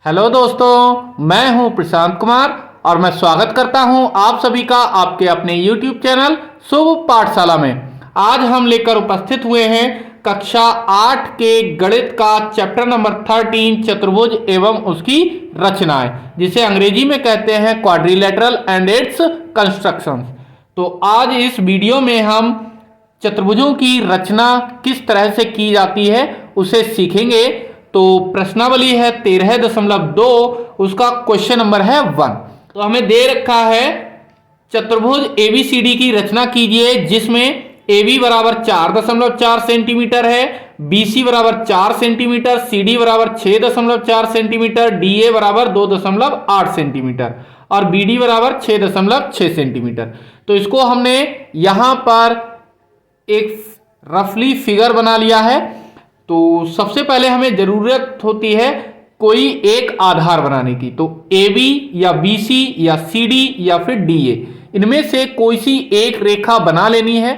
Hello दोस्तों, मैं हूं प्रशांत कुमार और मैं स्वागत करता हूं आप सभी का आपके अपने YouTube चैनल शुभ पाठशाला में। आज हम लेकर उपस्थित हुए हैं कक्षा 8 के गणित का चैप्टर नंबर 13 चतुर्भुज एवं उसकी रचनाएं, जिसे अंग्रेजी में कहते हैं क्वाड्रिलेटरल एंड इट्स कंस्ट्रक्शंस। तो आज इस वीडियो में हम चतुर्भुजों की रचना किस तरह से की जाती है उसे सीखेंगे। तो प्रश्नावली है 13.2, उसका क्वेश्चन नंबर है 1। तो हमें दे रखा है चतुर्भुज एबीसीडी की रचना कीजिए, जिसमें AB बराबर 4.4 सेंटीमीटर है, BC बराबर 4 सेंटीमीटर, CD बराबर 6.4 सेंटीमीटर, DA बराबर 2.8 सेंटीमीटर और BD बराबर 6.6 सेंटीमीटर। तो इसको हमने यहां पर एक रफली फिगर बना लिया है। तो सबसे पहले हमें जरूरत होती है कोई एक आधार बनाने की। तो AB या BC या CD या फिर DA, इनमें से कोई सी एक रेखा बना लेनी है।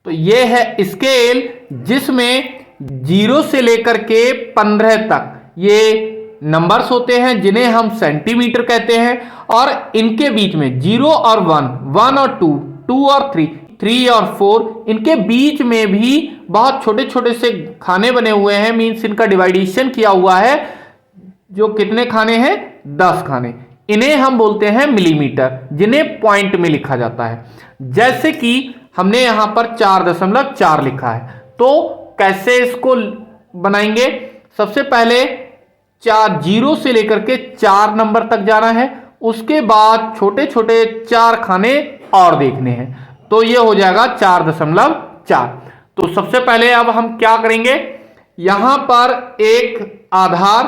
तो यह है स्केल, जिसमें 0 से लेकर के 15 तक ये नंबर्स होते हैं जिन्हें हम सेंटीमीटर कहते हैं, और इनके बीच में 0 और 1, 1 और 2, 2 और 3, 3 और 4, इनके बीच में भी बहुत छोटे छोटे से खाने बने हुए हैं। मीन्स इनका डिवाइडेशन किया हुआ है। जो कितने खाने हैं? 10 खाने। इन्हें हम बोलते हैं मिलीमीटर, जिन्हें पॉइंट में लिखा जाता है। जैसे कि हमने यहां पर 4.4 लिखा है, तो कैसे इसको बनाएंगे? सबसे पहले 0 से लेकर के 4 नंबर तक जाना है, उसके बाद छोटे छोटे 4 खाने और देखने हैं, तो ये हो जाएगा 4.4। तो सबसे पहले अब हम क्या करेंगे, यहां पर एक आधार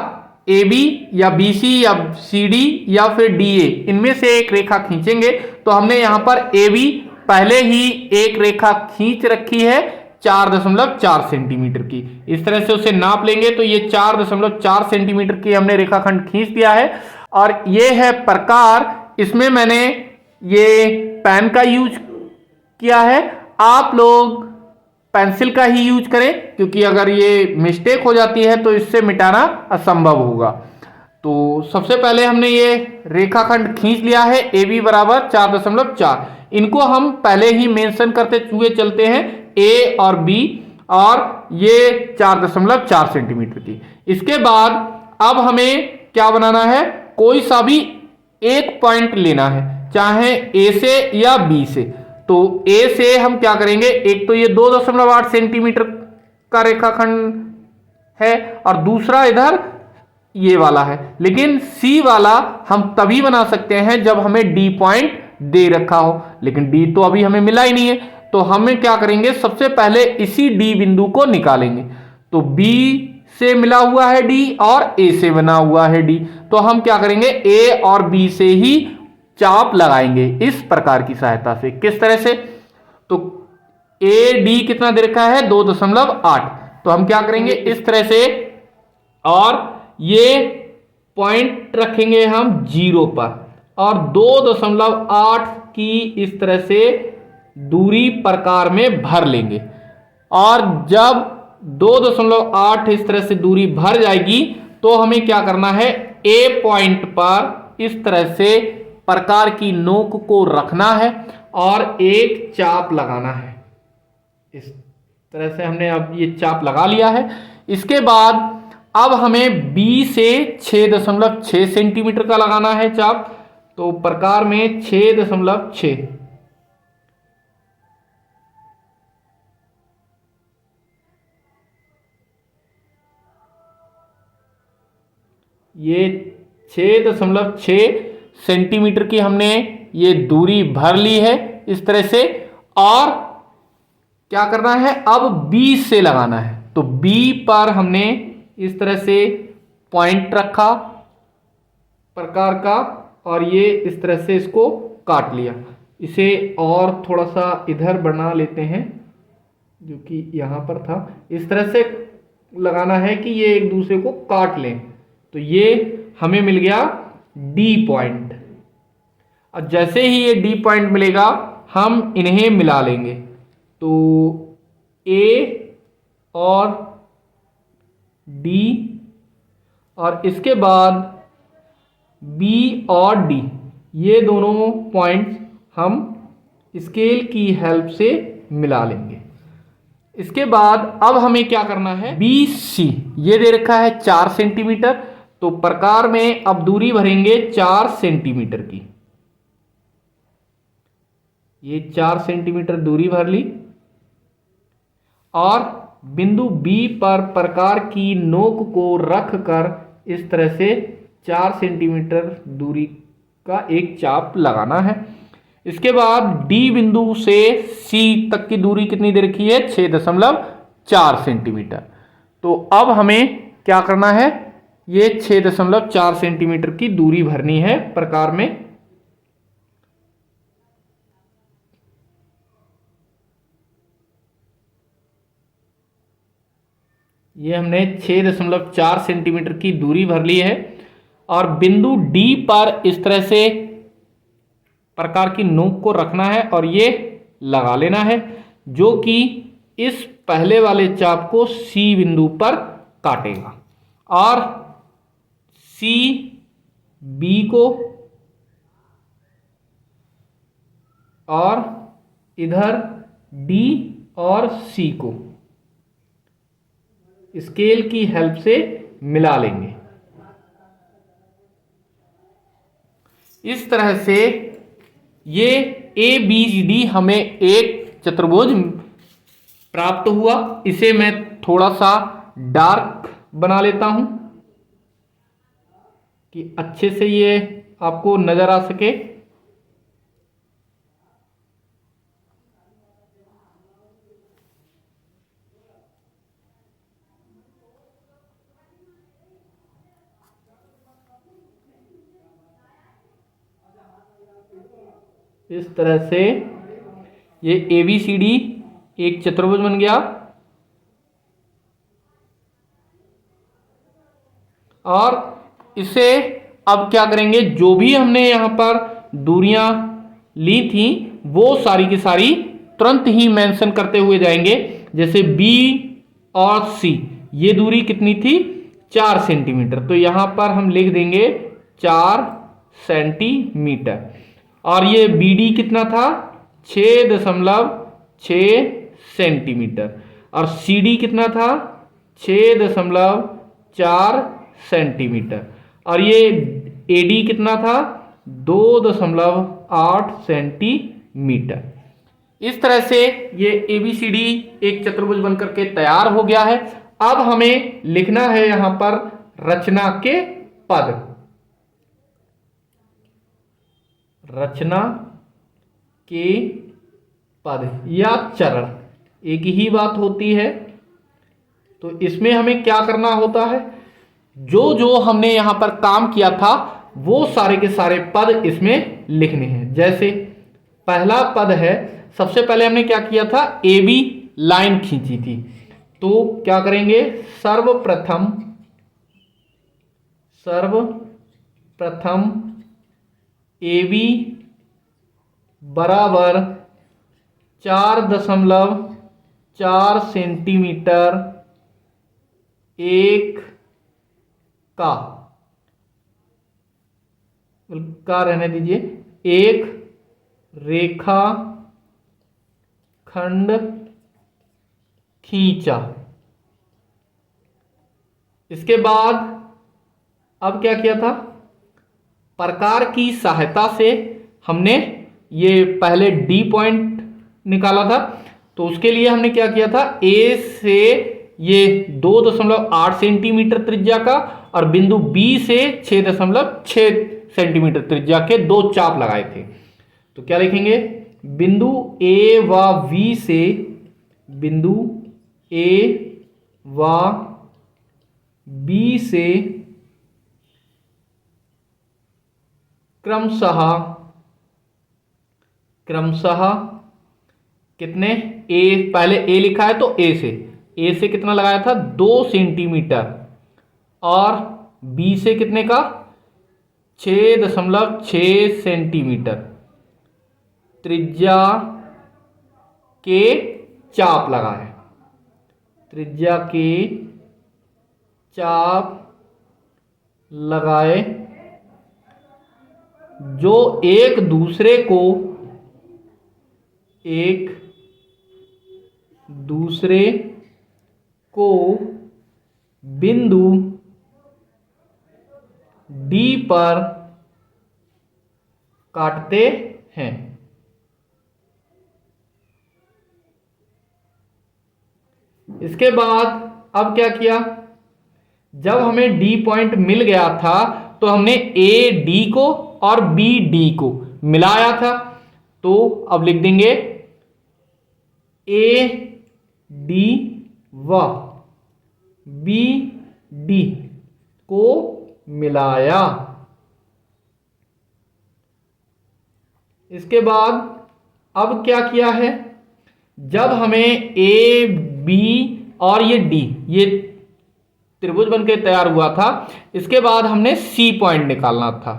AB या BC या CD या फिर DA, इनमें से एक रेखा खींचेंगे। तो हमने यहां पर AB पहले ही एक रेखा खींच रखी है 4.4 सेंटीमीटर की। इस तरह से उसे नाप लेंगे तो ये 4.4 सेंटीमीटर की हमने रेखाखंड खींच दिया है। और ये है प्रकार, इसमें मैंने ये पेन का यूज किया है। आप लोग पेंसिल का ही यूज करें, क्योंकि अगर ये मिस्टेक हो जाती है तो इससे मिटाना असंभव होगा। तो सबसे पहले हमने ये रेखाखंड खींच लिया है AB बराबर 4.4। इनको हम पहले ही मेंशन करते हुए चलते हैं, A और B, और ये 4.4 सेंटीमीटर की। इसके बाद अब हमें क्या बनाना है, कोई सा भी एक पॉइंट लेना है, चाहे A से या B से। तो A से हम क्या करेंगे, एक तो ये 2.8 सेंटीमीटर का रेखाखंड है और दूसरा इधर ये वाला है। लेकिन C वाला हम तभी बना सकते हैं जब हमें D पॉइंट दे रखा हो, लेकिन D तो अभी हमें मिला ही नहीं है। तो हमें क्या करेंगे, सबसे पहले इसी D बिंदु को निकालेंगे। तो B से मिला हुआ है D और A से बना हुआ है D, तो हम क्या करेंगे, A और B से ही चाप लगाएंगे इस प्रकार की सहायता से। किस तरह से? तो AD कितना दे रखा है, 2.8। तो हम क्या करेंगे, इस तरह से, और ये पॉइंट रखेंगे हम 0 पर और 2.8 की इस तरह से दूरी प्रकार में भर लेंगे। और जब 2.8 इस तरह से दूरी भर जाएगी तो हमें क्या करना है, A पॉइंट पर इस तरह से प्रकार की नोक को रखना है और एक चाप लगाना है। इस तरह से हमने अब ये चाप लगा लिया है। इसके बाद अब हमें B से 6.6 सेंटीमीटर का लगाना है चाप। तो प्रकार में 6.6, ये 6.6 सेंटीमीटर की हमने ये दूरी भर ली है इस तरह से। और क्या करना है, अब B से लगाना है। तो B पर हमने इस तरह से पॉइंट रखा प्रकार का, और ये इस तरह से इसको काट लिया। इसे और थोड़ा सा इधर बना लेते हैं, जो कि यहां पर था। इस तरह से लगाना है कि ये एक दूसरे को काट लें। तो ये हमें मिल गया D पॉइंट। और जैसे ही ये D पॉइंट मिलेगा हम इन्हें मिला लेंगे। तो A और D, और इसके बाद बी और डी, ये दोनों पॉइंट्स हम स्केल की हेल्प से मिला लेंगे। इसके बाद अब हमें क्या करना है, बी सी ये दे रखा है 4 सेंटीमीटर, तो प्रकार में अब दूरी भरेंगे 4 सेंटीमीटर की। ये 4 सेंटीमीटर दूरी भर ली और बिंदु बी पर प्रकार की नोक को रखकर इस तरह से 4 सेंटीमीटर दूरी का एक चाप लगाना है। इसके बाद डी बिंदु से सी तक की दूरी कितनी दे रखी है, 6.4 सेंटीमीटर। तो अब हमें क्या करना है, ये 6.4 सेंटीमीटर की दूरी भरनी है प्रकार में। ये हमने 6.4 सेंटीमीटर की दूरी भर ली है और बिंदु डी पर इस तरह से प्रकार की नोक को रखना है और ये लगा लेना है, जो कि इस पहले वाले चाप को सी बिंदु पर काटेगा और सी बी को और इधर डी और सी को स्केल की हेल्प से मिला लेंगे। इस तरह से ये ए बी डी हमें एक चतुर्भुज प्राप्त हुआ। इसे मैं थोड़ा सा डार्क बना लेता हूं कि अच्छे से ये आपको नजर आ सके। इस तरह से ये ABCD एक चतुर्भुज बन गया और इसे अब क्या करेंगे, जो भी हमने यहां पर दूरियां ली थी वो सारी की सारी तुरंत ही मेंशन करते हुए जाएंगे। जैसे B और C ये दूरी कितनी थी, 4 सेंटीमीटर, तो यहां पर हम लिख देंगे 4 सेंटीमीटर। और ये BD कितना था, 6.6 सेंटीमीटर और CD कितना था, 6.4 सेंटीमीटर और ये AD कितना था, 2.8 सेंटीमीटर। इस तरह से ये ABCD एक चतुर्भुज बनकर के तैयार हो गया है। अब हमें लिखना है यहां पर रचना के पद। रचना के पद या चरण एक ही बात होती है। तो इसमें हमें क्या करना होता है, जो जो हमने यहां पर काम किया था वो सारे के सारे पद इसमें लिखने हैं। जैसे पहला पद है, सबसे पहले हमने क्या किया था, AB लाइन खींची थी, तो क्या करेंगे, सर्वप्रथम AB बराबर 4.4 सेंटीमीटर एक का रहने दीजिए, एक रेखा खंड खींचा। इसके बाद अब क्या किया था, प्रकार की सहायता से हमने ये पहले डी पॉइंट निकाला था, तो उसके लिए हमने क्या किया था, ए से ये 2.8 सेंटीमीटर त्रिज्या का और बिंदु बी से 6.6 सेंटीमीटर त्रिज्या के दो चाप लगाए थे। तो क्या लिखेंगे, बिंदु ए व बी से, बिंदु ए व बी से क्रमशः कितने, ए पहले ए लिखा है तो ए से कितना लगाया था, 2 सेंटीमीटर और बी से कितने का, 6.6 सेंटीमीटर त्रिज्या के चाप लगाए, त्रिज्या के चाप लगाए जो एक दूसरे को बिंदु D पर काटते हैं। इसके बाद अब क्या किया, जब हमें D पॉइंट मिल गया था तो हमने AD को और BD को मिलाया था। तो अब लिख देंगे AD व BD को मिलाया। इसके बाद अब क्या किया है, जब हमें ए बी और ये डी ये त्रिभुज बनकर तैयार हुआ था, इसके बाद हमने सी पॉइंट निकालना था।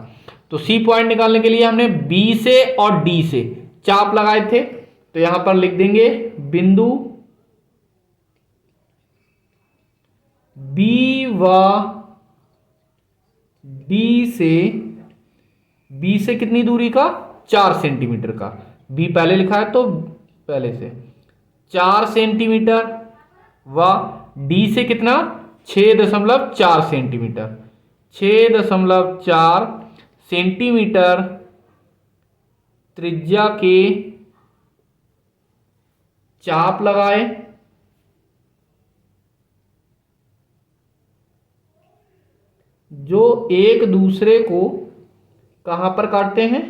तो सी पॉइंट निकालने के लिए हमने बी से और डी से चाप लगाए थे। तो यहां पर लिख देंगे बिंदु बी व बी से कितनी दूरी का, 4 सेंटीमीटर का। बी पहले लिखा है तो पहले से 4 सेंटीमीटर व डी से कितना, 6.4 सेंटीमीटर। 6.4 सेंटीमीटर त्रिज्या के चाप लगाए। जो एक दूसरे को कहां पर काटते हैं,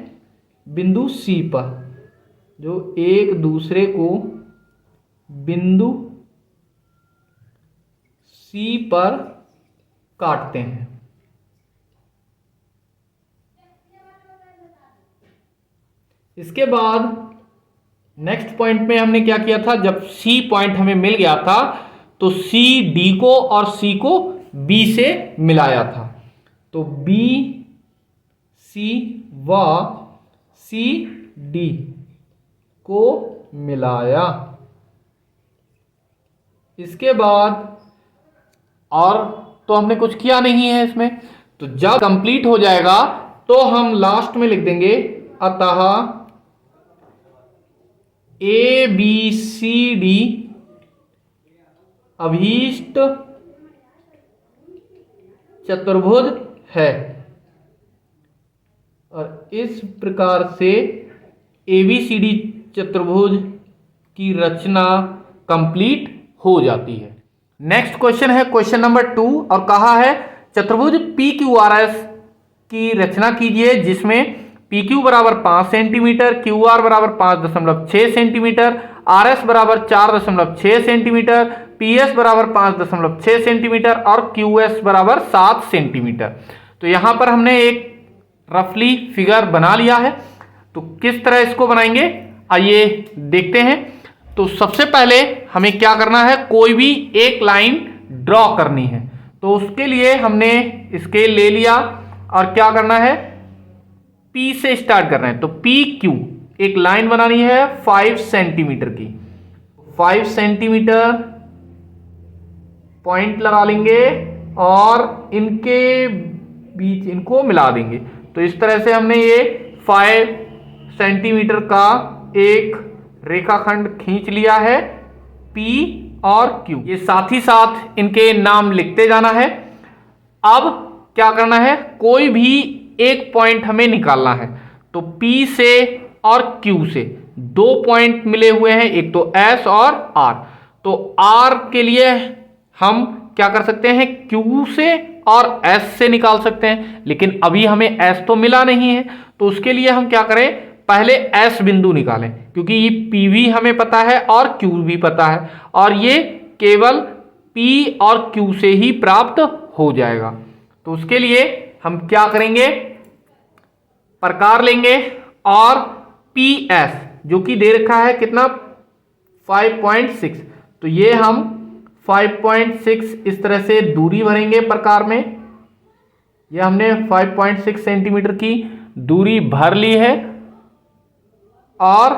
बिंदु सी पर। जो एक दूसरे को बिंदु सी पर काटते हैं। इसके बाद नेक्स्ट पॉइंट में हमने क्या किया था, जब सी पॉइंट हमें मिल गया था तो सी डी को और सी को बी से मिलाया था। तो बी सी व सी डी को मिलाया। इसके बाद और तो हमने कुछ किया नहीं है इसमें। तो जब कंप्लीट हो जाएगा तो हम लास्ट में लिख देंगे अतः ए बी सी डी अभीष्ट चतुर्भुज है। और इस प्रकार से ABCD चतुर्भुज की रचना कंप्लीट हो जाती है। नेक्स्ट क्वेश्चन है क्वेश्चन नंबर 2 और कहा है चतुर्भुज PQRS की रचना कीजिए जिसमें PQ बराबर 5 सेंटीमीटर, QR बराबर 5.6 सेंटीमीटर, RS बराबर 4.6 सेंटीमीटर, PS बराबर 5.6 सेंटीमीटर और QS बराबर 7 सेंटीमीटर। तो यहां पर हमने एक रफली फिगर बना लिया है। तो किस तरह इसको बनाएंगे आइए देखते हैं। तो सबसे पहले हमें क्या करना है, कोई भी एक लाइन ड्रॉ करनी है। तो उसके लिए हमने स्केल ले लिया और क्या करना है, P से स्टार्ट करना है। तो PQ एक लाइन बनानी है 5 सेंटीमीटर की। 5 सेंटीमीटर पॉइंट लगा लेंगे और इनके बीच इनको मिला देंगे। तो इस तरह से हमने ये 5 सेंटीमीटर का एक रेखाखंड खींच लिया है P और Q। ये साथ ही साथ इनके नाम लिखते जाना है। अब क्या करना है, कोई भी एक पॉइंट हमें निकालना है। तो P से और Q से 2 पॉइंट मिले हुए हैं, एक तो S और R। तो R के लिए हम क्या कर सकते हैं, Q से और S से निकाल सकते हैं, लेकिन अभी हमें S तो मिला नहीं है। तो उसके लिए हम क्या करें, पहले S बिंदु निकालें, क्योंकि ये P भी हमें पता है और Q भी पता है और ये केवल P और Q से ही प्राप्त हो जाएगा। तो उसके लिए हम क्या करेंगे, प्रकार लेंगे और PS जो कि दे रखा है कितना 5.6। तो ये हम 5.6 इस तरह से दूरी भरेंगे प्रकार में। यह हमने 5.6 सेंटीमीटर की दूरी भर ली है। और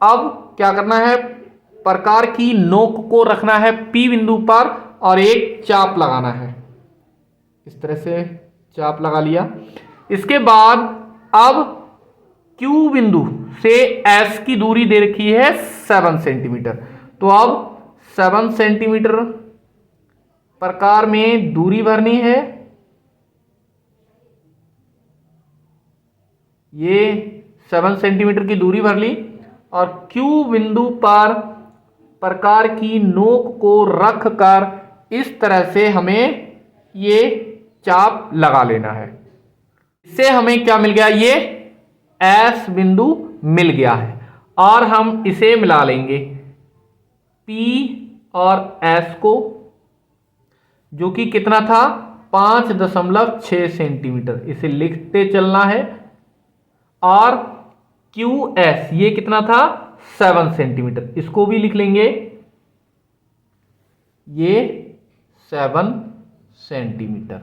अब क्या करना है, प्रकार की नोक को रखना है P बिंदु पर और एक चाप लगाना है। इस तरह से चाप लगा लिया। इसके बाद अब Q बिंदु से S की दूरी दे रखी है 7 सेंटीमीटर। तो अब 7 सेंटीमीटर प्रकार में दूरी भरनी है। ये 7 सेंटीमीटर की दूरी भर ली और Q बिंदु पर प्रकार की नोक को रखकर इस तरह से हमें ये चाप लगा लेना है। इससे हमें क्या मिल गया, ये S बिंदु मिल गया है और हम इसे मिला लेंगे P और S को, जो कि कितना था 5.6 सेंटीमीटर, इसे लिखते चलना है। और QS ये कितना था 7 सेंटीमीटर, इसको भी लिख लेंगे, ये 7 सेंटीमीटर।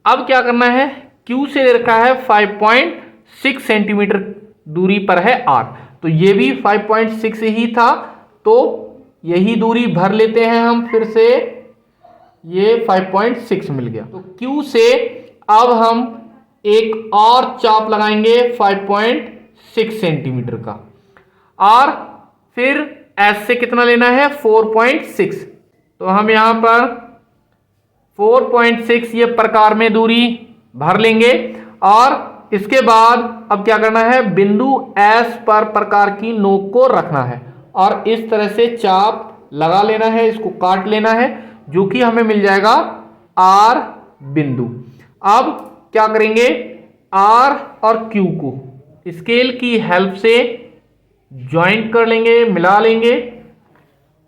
अब क्या करना है, Q से ले रखा है 5.6 सेंटीमीटर दूरी पर है R, तो ये भी 5.6 ही था, तो यही दूरी भर लेते हैं हम फिर से, ये 5.6 मिल गया। तो Q से अब हम एक और चाप लगाएंगे 5.6 सेंटीमीटर का, और फिर S से कितना लेना है 4.6, तो हम यहां पर 4.6 ये प्रकार में दूरी भर लेंगे। और इसके बाद अब क्या करना है, बिंदु S पर प्रकार की नोक को रखना है और इस तरह से चाप लगा लेना है, इसको काट लेना है, जो कि हमें मिल जाएगा R बिंदु। अब क्या करेंगे, R और Q को स्केल की हेल्प से ज्वाइंट कर लेंगे, मिला लेंगे,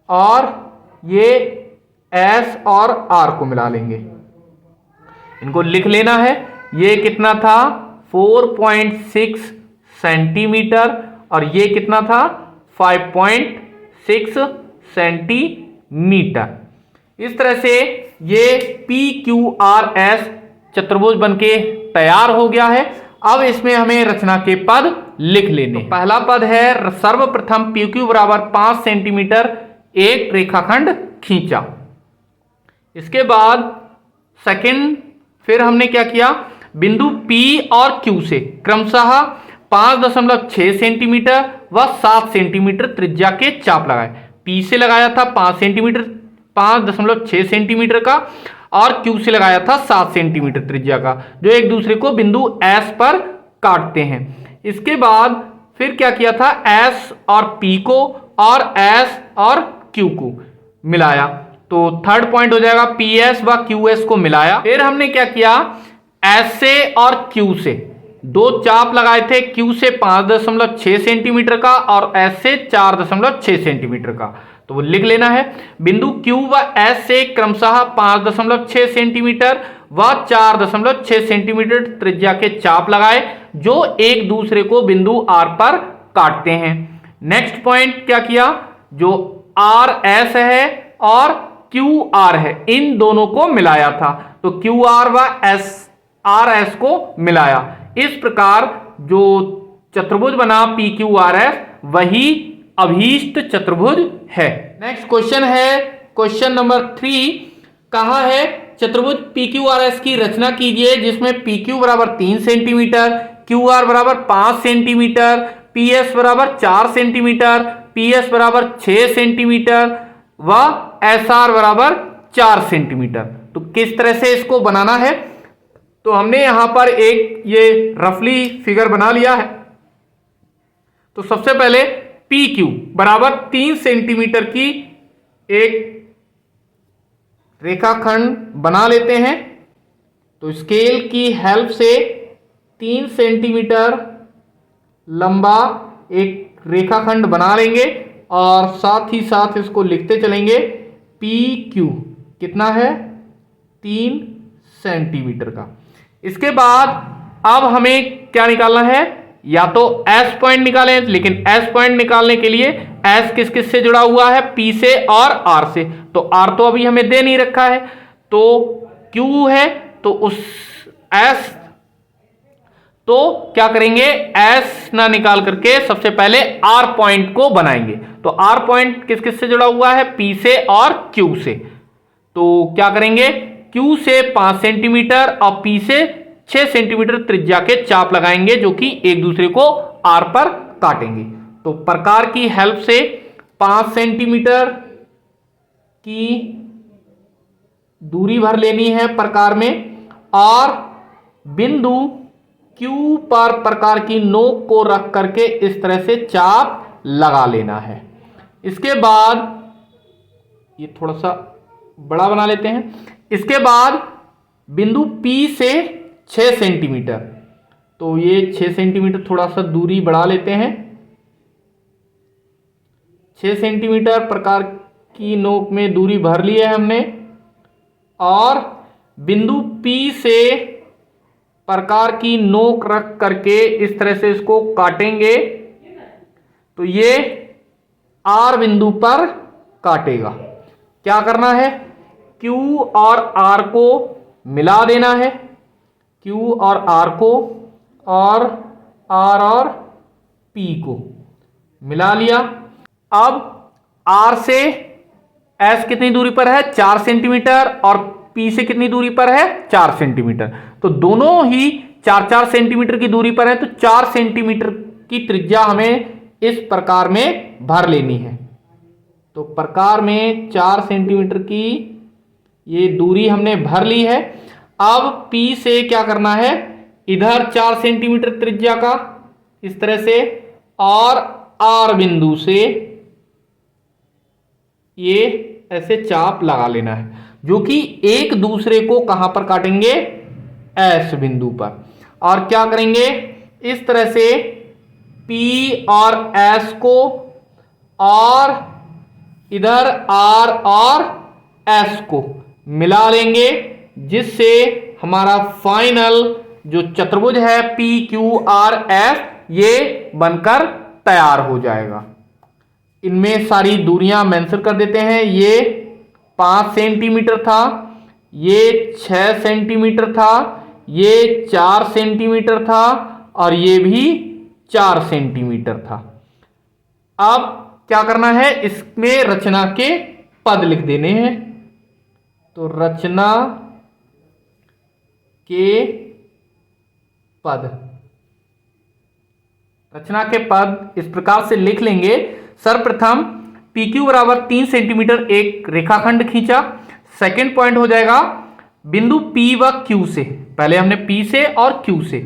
और ये S और R को मिला लेंगे, इनको लिख लेना है। ये कितना था 4.6 सेंटीमीटर और ये कितना था 5.6 सेंटीमीटर। इस तरह से ये PQRS चतुर्भुज बनके तैयार हो गया है। अब इसमें हमें रचना के पद लिख लेने। तो पहला पद है, सर्वप्रथम PQ बराबर 5 सेंटीमीटर एक रेखाखंड खींचा। इसके बाद सेकंड, फिर हमने क्या किया, बिंदु P और Q से क्रमशः 5.6 सेंटीमीटर व 7 सेंटीमीटर त्रिज्या के चाप लगाए। P से लगाया था 5.6 सेंटीमीटर का और Q से लगाया था 7 सेंटीमीटर त्रिज्या का, जो एक दूसरे को बिंदु S पर काटते हैं। इसके बाद फिर क्या किया था, S और P को और S और Q को मिलाया, तो थर्ड पॉइंट हो जाएगा PS व QS को मिलाया। फिर हमने क्या किया, S से और Q से दो चाप लगाए थे, Q से 5.6 सेंटीमीटर का और S से 4.6 सेंटीमीटर का, तो वो लिख लेना है। बिंदु Q व S से क्रमशः 5.6 सेंटीमीटर व 4.6 सेंटीमीटर त्रिज्या के चाप लगाए, जो एक दूसरे को बिंदु R पर काटते हैं। नेक्स्ट पॉइंट क्या किया, जो RS है और QR है, इन दोनों को मिलाया था, तो QR व RS को मिलाया। इस प्रकार जो चतुर्भुज बना PQRS वही अभीष्ट चतुर्भुज है। नेक्स्ट क्वेश्चन है, क्वेश्चन नंबर 3, कहा है चतुर्भुज PQRS की रचना कीजिए जिसमें PQ बराबर 3 सेंटीमीटर, QR बराबर 5 सेंटीमीटर, PS बराबर 4 सेंटीमीटर, PS बराबर 6 सेंटीमीटर व SR बराबर 4 सेंटीमीटर। तो किस तरह से इसको बनाना है, तो हमने यहां पर एक ये रफली फिगर बना लिया है। तो सबसे पहले PQ बराबर 3 सेंटीमीटर की एक रेखाखंड बना लेते हैं। तो स्केल की हेल्प से 3 सेंटीमीटर लंबा एक रेखाखंड बना लेंगे और साथ ही साथ इसको लिखते चलेंगे। PQ कितना है 3 सेंटीमीटर का। इसके बाद अब हमें क्या निकालना है, या तो S पॉइंट निकालें, लेकिन S पॉइंट निकालने के लिए S किस किस से जुड़ा हुआ है, P से और R से। तो R तो अभी हमें दे नहीं रखा है, तो Q है, तो उस S, तो क्या करेंगे, S ना निकाल करके सबसे पहले R पॉइंट को बनाएंगे। तो R पॉइंट किस किस से जुड़ा हुआ है, P से और Q से। तो क्या करेंगे, Q से 5 सेंटीमीटर और P से 6 सेंटीमीटर त्रिज्या के चाप लगाएंगे जो कि एक दूसरे को आर पर काटेंगे। तो प्रकार की हेल्प से 5 सेंटीमीटर की दूरी भर लेनी है प्रकार में और बिंदु Q पर प्रकार की नोक को रख करके इस तरह से चाप लगा लेना है। इसके बाद ये थोड़ा सा बड़ा बना लेते हैं। इसके बाद बिंदु P से 6 सेंटीमीटर, तो ये 6 सेंटीमीटर थोड़ा सा दूरी बढ़ा लेते हैं। 6 सेंटीमीटर प्रकार की नोक में दूरी भर ली है हमने और बिंदु P से प्रकार की नोक रख करके इस तरह से इसको काटेंगे तो ये R बिंदु पर काटेगा। क्या करना है, Q और R को मिला देना है, Q और R को और R और P को मिला लिया। अब R से S कितनी दूरी पर है, 4 सेंटीमीटर और P से कितनी दूरी पर है, 4 सेंटीमीटर। तो दोनों ही 4-4 सेंटीमीटर की दूरी पर है, तो 4 सेंटीमीटर की त्रिज्या हमें इस प्रकार में भर लेनी है। तो प्रकार में 4 सेंटीमीटर की ये दूरी हमने भर ली है। अब P से क्या करना है, इधर 4 सेंटीमीटर त्रिज्या का इस तरह से और R बिंदु से ये ऐसे चाप लगा लेना है जो कि एक दूसरे को कहां पर काटेंगे, S बिंदु पर। और क्या करेंगे, इस तरह से P और S को और इधर R और S को मिला लेंगे जिससे हमारा फाइनल जो चतुर्भुज है PQRS ये बनकर तैयार हो जाएगा। इनमें सारी दूरियां मेंशन कर देते हैं। ये 5 सेंटीमीटर था, ये 6 सेंटीमीटर था, ये 4 सेंटीमीटर था और ये भी 4 सेंटीमीटर था। अब क्या करना है, इसमें रचना के पद लिख देने हैं। तो रचना के पद, रचना के पद इस प्रकार से लिख लेंगे। सर्वप्रथम PQ बराबर 3 सेंटीमीटर एक रेखाखंड खींचा। सेकंड पॉइंट हो जाएगा बिंदु P व Q से, पहले हमने P से और Q से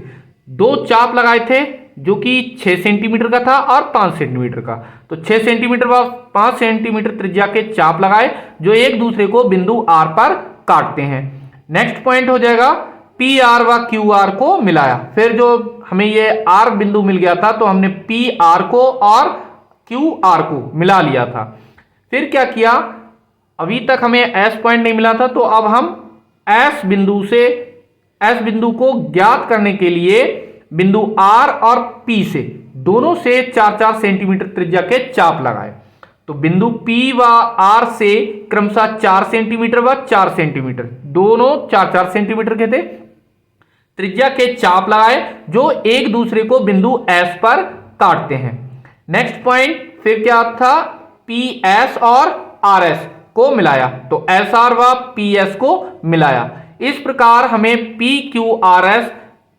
2 चाप लगाए थे जो कि 6 सेंटीमीटर का था और 5 सेंटीमीटर का। तो 6 सेंटीमीटर व 5 सेंटीमीटर त्रिज्या के चाप लगाए जो एक दूसरे को बिंदु R पर काटते हैं। नेक्स्ट पॉइंट हो जाएगा PR व QR को मिलाया। फिर जो हमें ये R बिंदु मिल गया था तो हमने PR को और QR को मिला लिया था। फिर क्या किया, अभी तक हमें S पॉइंट नहीं मिला था तो अब हम S बिंदु को ज्ञात करने के लिए बिंदु R और P से दोनों से 4-4 सेंटीमीटर त्रिज्या के चाप लगाए। तो बिंदु P व R से क्रमशः 4 सेंटीमीटर व 4 सेंटीमीटर, दोनों 4-4 सेंटीमीटर के थे, त्रिज्या के चाप लगाए जो एक दूसरे को बिंदु S पर काटते हैं। नेक्स्ट पॉइंट फिर क्या था, PS और RS को मिलाया, तो SR व PS को मिलाया। इस प्रकार हमें PQRS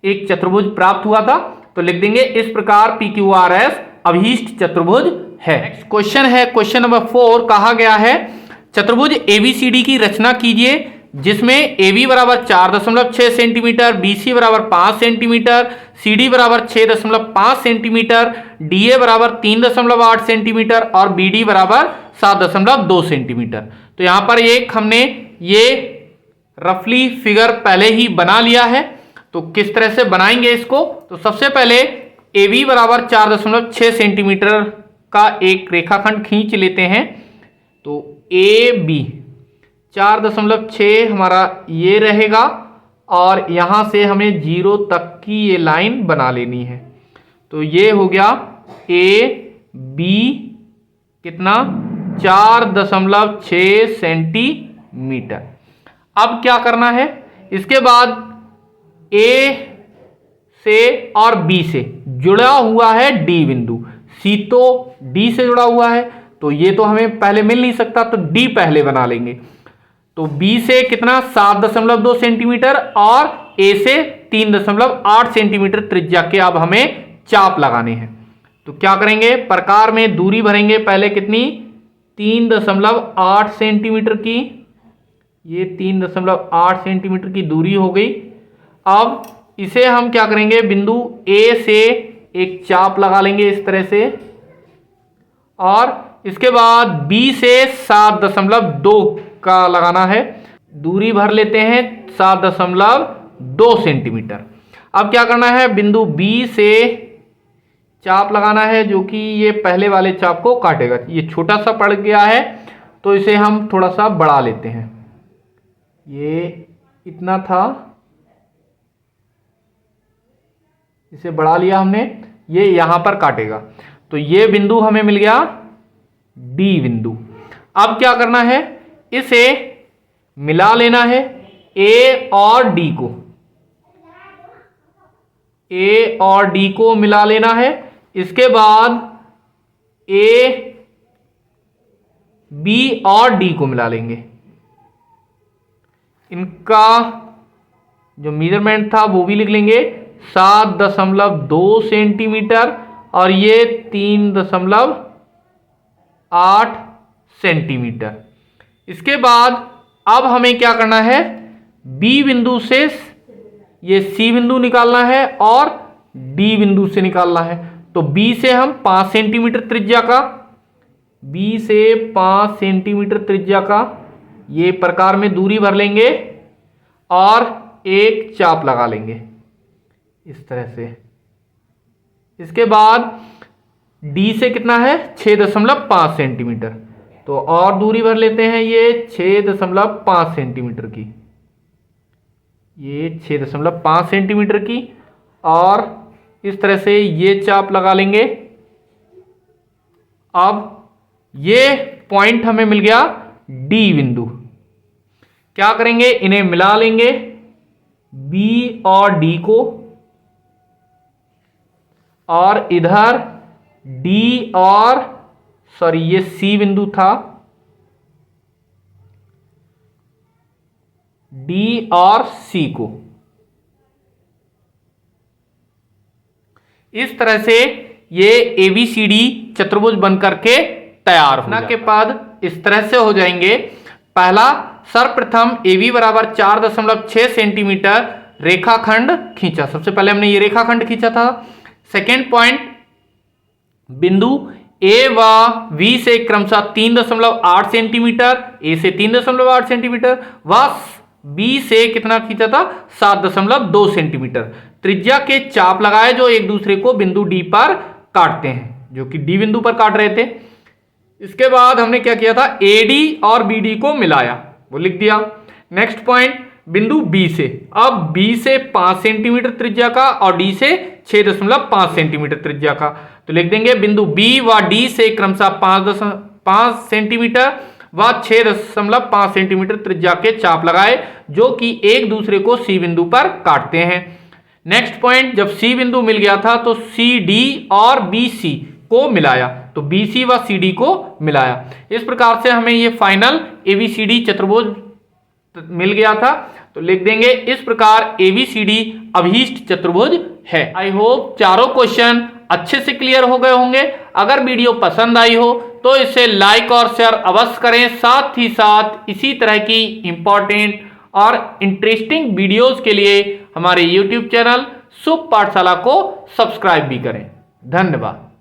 एक चतुर्भुज प्राप्त हुआ था। तो लिख देंगे इस प्रकार PQRS अभीष्ट चतुर्भुज है। नेक्स्ट क्वेश्चन है क्वेश्चन नंबर 4। कहा गया है चतुर्भुज ABCD की रचना कीजिए जिसमें AB बराबर 4.6 सेंटीमीटर, BC बराबर 5 सेंटीमीटर, CD बराबर 6.5 सेंटीमीटर, DA बराबर 3.8 सेंटीमीटर और BD बराबर 7.2 सेंटीमीटर। तो यहाँ पर एक हमने ये रफली फिगर पहले ही बना लिया है। तो किस तरह से बनाएंगे इसको, तो सबसे पहले AB बराबर 4.6 सेंटीमीटर का एक रेखाखंड खींच लेते हैं। तो AB 4.6 हमारा ये रहेगा और यहाँ से हमें 0 तक की ये लाइन बना लेनी है। तो ये हो गया AB कितना 4.6 सेंटीमीटर। अब क्या करना है, इसके बाद A से और B से जुड़ा हुआ है D बिंदु, C तो D से जुड़ा हुआ है तो ये तो हमें पहले मिल नहीं सकता, तो D पहले बना लेंगे। तो B से कितना 7.2 सेंटीमीटर और A से 3.8 सेंटीमीटर त्रिज्या के अब हमें चाप लगाने हैं। तो क्या करेंगे, प्रकार में दूरी भरेंगे। पहले कितनी, 3.8 सेंटीमीटर की, ये 3.8 सेंटीमीटर की दूरी हो गई। अब इसे हम क्या करेंगे, बिंदु ए से एक चाप लगा लेंगे इस तरह से, और इसके बाद बी से 7.2 का लगाना है। दूरी भर लेते हैं 7.2 सेंटीमीटर। अब क्या करना है, बिंदु बी से चाप लगाना है जो कि ये पहले वाले चाप को काटेगा। ये छोटा सा पड़ गया है तो इसे हम थोड़ा सा बढ़ा लेते हैं। ये इतना था, इसे बढ़ा लिया हमने, ये यहां पर काटेगा। तो ये बिंदु हमें मिल गया डी बिंदु। अब क्या करना है, इसे मिला लेना है ए और डी को, ए और डी को मिला लेना है। इसके बाद ए बी और डी को मिला लेंगे। इनका जो मेजरमेंट था वो भी लिख लेंगे, 7.2 सेंटीमीटर और ये 3.8 सेंटीमीटर। इसके बाद अब हमें क्या करना है, बी बिंदु से ये सी बिंदु निकालना है और डी बिंदु से निकालना है। तो बी से हम 5 सेंटीमीटर त्रिज्या का, बी से 5 सेंटीमीटर त्रिज्या का ये प्रकार में दूरी भर लेंगे और एक चाप लगा लेंगे इस तरह से। इसके बाद डी से कितना है, 6.5 सेंटीमीटर। तो और दूरी भर लेते हैं ये 6.5 सेंटीमीटर की, ये 6.5 सेंटीमीटर की, और इस तरह से ये चाप लगा लेंगे। अब ये पॉइंट हमें मिल गया डी बिंदु। क्या करेंगे, इन्हें मिला लेंगे बी और डी को, और इधर डी और ये सी बिंदु था, डी और सी को इस तरह से ये ABCD चतुर्भुज बनकर के तैयार होना के बाद इस तरह से हो जाएंगे। पहला, सर्वप्रथम AB बराबर 4.6 सेंटीमीटर रेखाखंड खींचा। सबसे पहले हमने ये रेखाखंड खींचा था। सेकेंड पॉइंट, बिंदु ए व बी से क्रमशः 3.8 सेंटीमीटर, ए से 3.8 सेंटीमीटर व बी से कितना खींचा था, 7.2 सेंटीमीटर त्रिज्या के चाप लगाए जो एक दूसरे को बिंदु डी पर काटते हैं, जो कि डी बिंदु पर काट रहे थे। इसके बाद हमने क्या किया था, एडी और बीडी को मिलाया, वो लिख दिया। नेक्स्ट पॉइंट, बिंदु बी से, अब बी से 5 सेंटीमीटर त्रिज्या का और डी से 6.5 सेंटीमीटर त्रिज्या का। तो लिख देंगे बिंदु बी व डी से क्रमशः 5 सेंटीमीटर व 6.5 सेंटीमीटर त्रिज्या के चाप लगाए जो कि एक दूसरे को सी बिंदु पर काटते हैं। नेक्स्ट पॉइंट, जब सी बिंदु मिल गया था तो सी डी और बी सी को मिलाया, तो बी सी व सी डी को मिलाया। इस प्रकार से हमें ये फाइनल ABCD चतुर्भुज मिल गया था। तो लिख देंगे इस प्रकार ABCD अभीष्ट चतुर्भुज है। आई होप चारों क्वेश्चन अच्छे से क्लियर हो गए होंगे। अगर वीडियो पसंद आई हो तो इसे लाइक और शेयर अवश्य करें। साथ ही साथ इसी तरह की इंपॉर्टेंट और इंटरेस्टिंग वीडियोस के लिए हमारे YouTube चैनल शुभ पाठशाला को सब्सक्राइब भी करें। धन्यवाद।